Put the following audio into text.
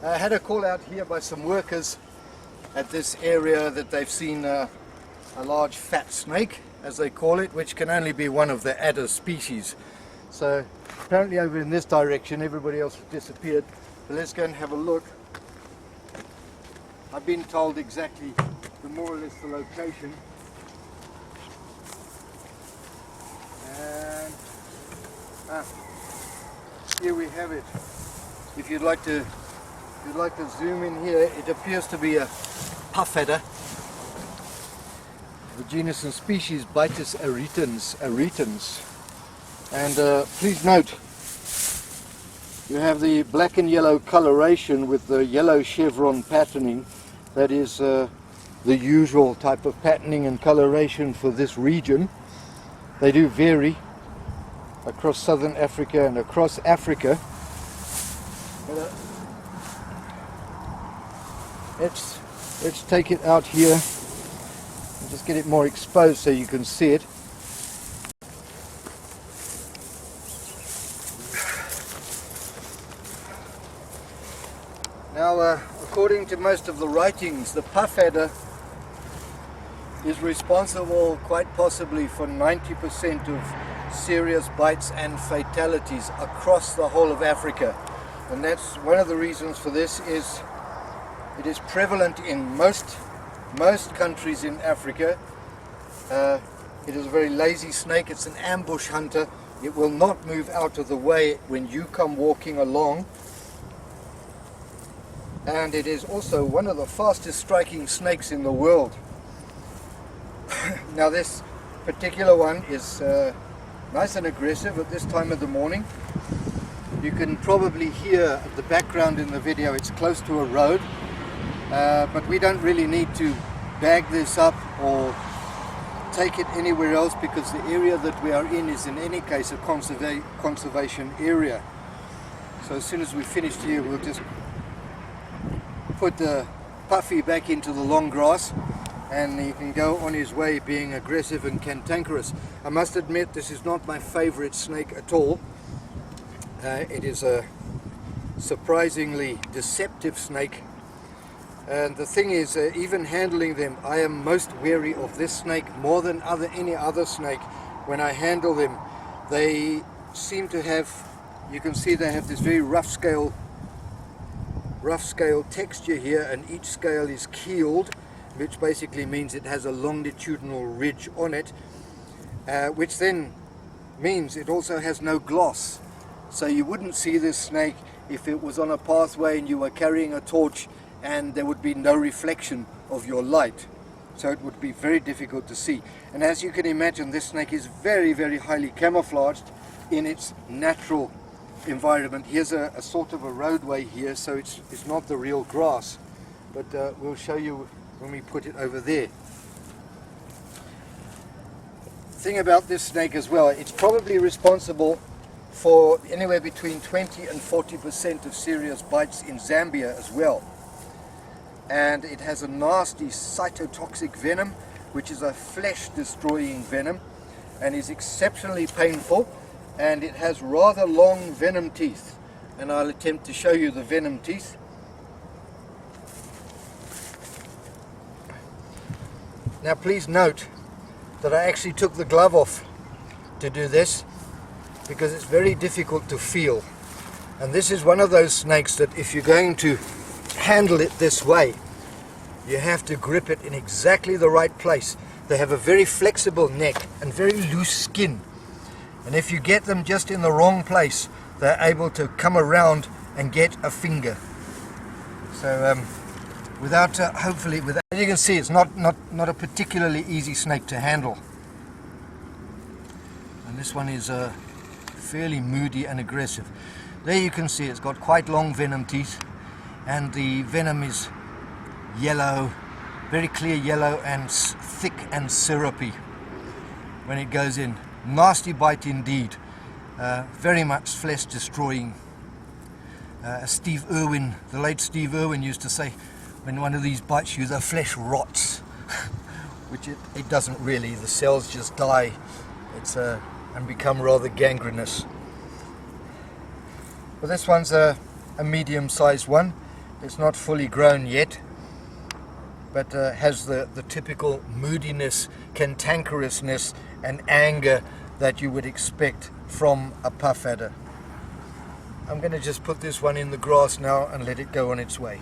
I had a call out here by some workers at this area that they've seen a large fat snake, as they call it, which can only be one of the adder species. So apparently over in this direction everybody else has disappeared, but let's go and have a look. I've been told exactly more or less the location, and here we have it. If you'd like to zoom in here, it appears to be a puff adder. The genus and species Bitis arietans. And please note, you have the black and yellow coloration with the yellow chevron patterning. That is the usual type of patterning and coloration for this region. They do vary across southern Africa and across Africa. But, let's take it out here and just get it more exposed so you can see it. Now, according to most of the writings, the puff adder is responsible quite possibly for 90% of serious bites and fatalities across the whole of Africa. And that's one of the reasons for this. Is it is prevalent in most countries in Africa. It is a very lazy snake. It's an ambush hunter. It will not move out of the way when you come walking along. And it is also one of the fastest striking snakes in the world. Now this particular one is nice and aggressive at this time of the morning. You can probably hear the background in the video. It's close to a road, but we don't really need to bag this up or take it anywhere else, because the area that we are in is in any case a conservation area. So as soon as we finished here, we'll just put the puffy back into the long grass and he can go on his way being aggressive and cantankerous. I must admit, this is not my favorite snake at all. It is a surprisingly deceptive snake, and the thing is, even handling them, I am most wary of this snake more than any other snake. When I handle them, they seem to have, you can see they have this very rough scale texture here, and each scale is keeled, which basically means it has a longitudinal ridge on it, which then means it also has no gloss. So you wouldn't see this snake if it was on a pathway and you were carrying a torch and there would be no reflection of your light. So it would be very difficult to see. And as you can imagine, this snake is very, very highly camouflaged in its natural environment. Here's a sort of a roadway here, so it's not the real grass, but we'll show you when we put it over there. The thing about this snake as well, it's probably responsible for anywhere between 20 and 40% of serious bites in Zambia as well. And it has a nasty cytotoxic venom, which is a flesh destroying venom, and is exceptionally painful. And it has rather long venom teeth, and I'll attempt to show you the venom teeth. Now please note that I actually took the glove off to do this, because it's very difficult to feel. And this is one of those snakes that if you're going to handle it this way, you have to grip it in exactly the right place. They have a very flexible neck and very loose skin. And if you get them just in the wrong place, they're able to come around and get a finger. So hopefully, as you can see, it's not a particularly easy snake to handle. And this one is fairly moody and aggressive. There you can see it's got quite long venom teeth, and the venom is yellow, very clear yellow, and thick and syrupy when it goes in. Nasty bite indeed, very much flesh destroying. Steve Irwin, the late Steve Irwin, used to say, when one of these bites you, the flesh rots, which it doesn't really. The cells just die. And become rather gangrenous. But this one's a medium-sized one, It's not fully grown yet, but has the typical moodiness, cantankerousness and anger that you would expect from a puff adder. I'm going to just put this one in the grass now and let it go on its way.